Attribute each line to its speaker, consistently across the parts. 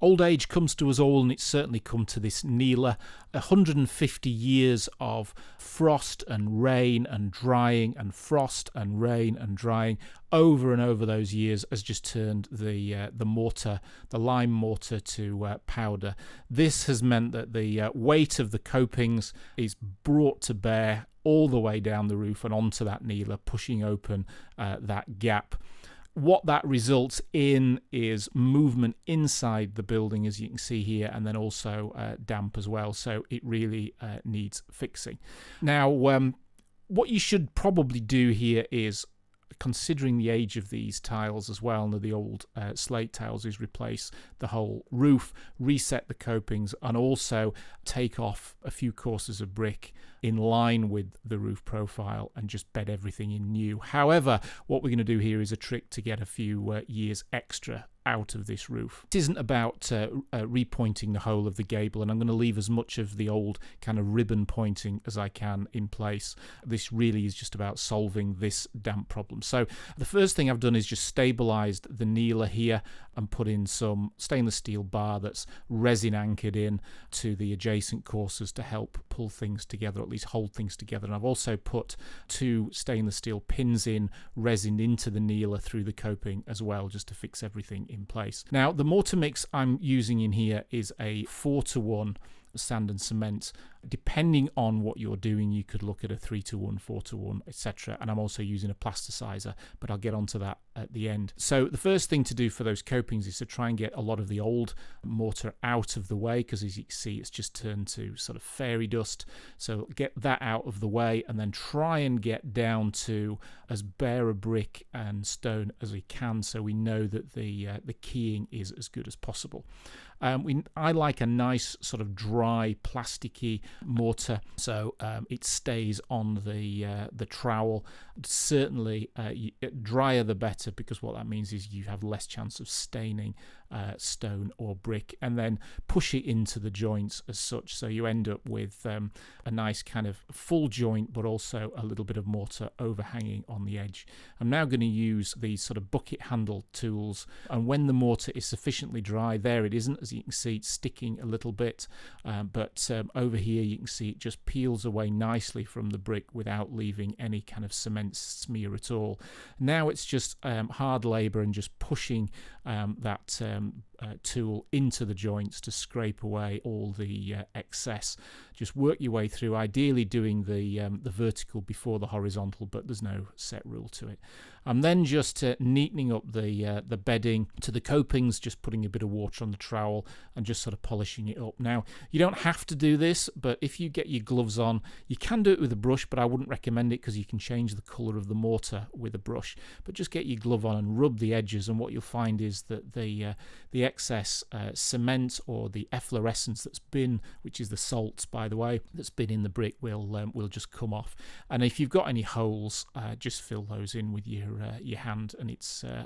Speaker 1: Old age comes to us all, and it's certainly come to this kneeler. 150 years of frost and rain and drying, and frost and rain and drying over and over those years has just turned the mortar, the lime mortar, to powder. This has meant that the weight of the copings is brought to bear all the way down the roof and onto that kneeler, pushing open that gap. What that results in is movement inside the building, as you can see here, and then also damp as well. So it really needs fixing. Now, what you should probably do here is, considering the age of these tiles as well, and the old slate tiles, is replace the whole roof, reset the copings, and also take off a few courses of brick in line with the roof profile and just bed everything in new. However, what we're going to do here is a trick to get a few years extra out of this roof. It isn't about repointing the whole of the gable, and I'm going to leave as much of the old kind of ribbon pointing as I can in place. This really is just about solving this damp problem. So the first thing I've done is just stabilized the kneeler here and put in some stainless steel bar that's resin anchored in to the adjacent courses to help pull things together, or at least hold things together. And I've also put 2 stainless steel pins in, resin into the kneeler through the coping as well, just to fix everything in place. Now, the mortar mix I'm using in here is a 4-to-1 sand and cement. Depending on what you're doing, you could look at a 3-to-1, 4-to-1, etc. And I'm also using a plasticizer, but I'll get onto that at the end. So the first thing to do for those copings is to try and get a lot of the old mortar out of the way, because as you can see, it's just turned to sort of fairy dust. So get that out of the way, and then try and get down to as bare a brick and stone as we can, so we know that the keying is as good as possible. I like a nice sort of dry, plasticky mortar, so it stays on the trowel. Certainly, drier the better, because what that means is you have less chance of staining stone or brick, and then push it into the joints as such, so you end up with a nice kind of full joint, but also a little bit of mortar overhanging on the edge. I'm now going to use these sort of bucket handle tools, and when the mortar is sufficiently dry, there it isn't, as you can see, it's sticking a little bit, but over here you can see it just peels away nicely from the brick without leaving any kind of cement smear at all. Now it's just hard labor and just pushing that tool into the joints to scrape away all the excess. Just work your way through, ideally doing the vertical before the horizontal, but there's no set rule to it. I'm then just neatening up the bedding to the copings, just putting a bit of water on the trowel and just sort of polishing it up. Now, you don't have to do this, but if you get your gloves on, you can do it with a brush, but I wouldn't recommend it because you can change the colour of the mortar with a brush. But just get your glove on and rub the edges, and what you'll find is that the excess cement or the efflorescence that's been, which is the salts, by the way, that's been in the brick will just come off. And if you've got any holes, just fill those in with your hand, and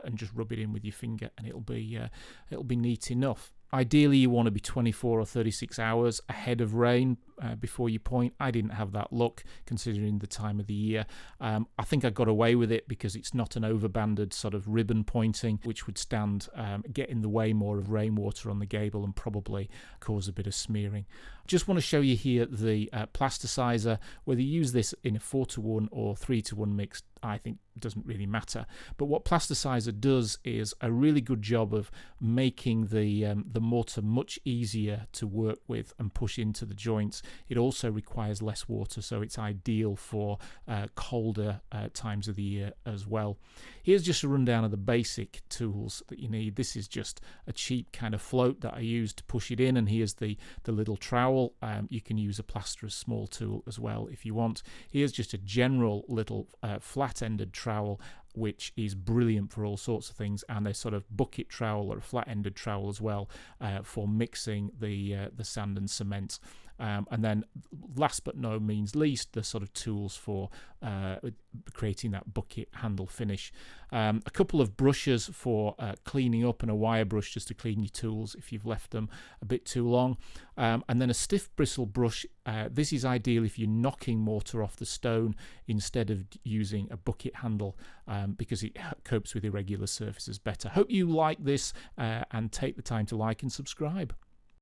Speaker 1: and just rub it in with your finger, and it'll be neat enough. Ideally, you want to be 24 or 36 hours ahead of rain before you point. I didn't have that luck considering the time of the year. I think I got away with it because it's not an overbanded sort of ribbon pointing, which would get in the way more of rainwater on the gable and probably cause a bit of smearing. Just want to show you here the plasticizer. Whether you use this in a 4-to-1 or 3-to-1 mix, I think doesn't really matter. But what plasticizer does is a really good job of making the mortar much easier to work with and push into the joints. It also requires less water, so it's ideal for colder times of the year as well. Here's just a rundown of the basic tools that you need. This is just a cheap kind of float that I used to push it in, and here's the little trowel. You can use a plasterer's small tool as well if you want. Here's just a general little flat-ended trowel, which is brilliant for all sorts of things, and a sort of bucket trowel or a flat-ended trowel as well for mixing the sand and cement. And then last but no means least, the sort of tools for creating that bucket handle finish. A couple of brushes for cleaning up, and a wire brush just to clean your tools if you've left them a bit too long. And then a stiff bristle brush. This is ideal if you're knocking mortar off the stone instead of using a bucket handle, because it copes with irregular surfaces better. Hope you like this and take the time to like and subscribe.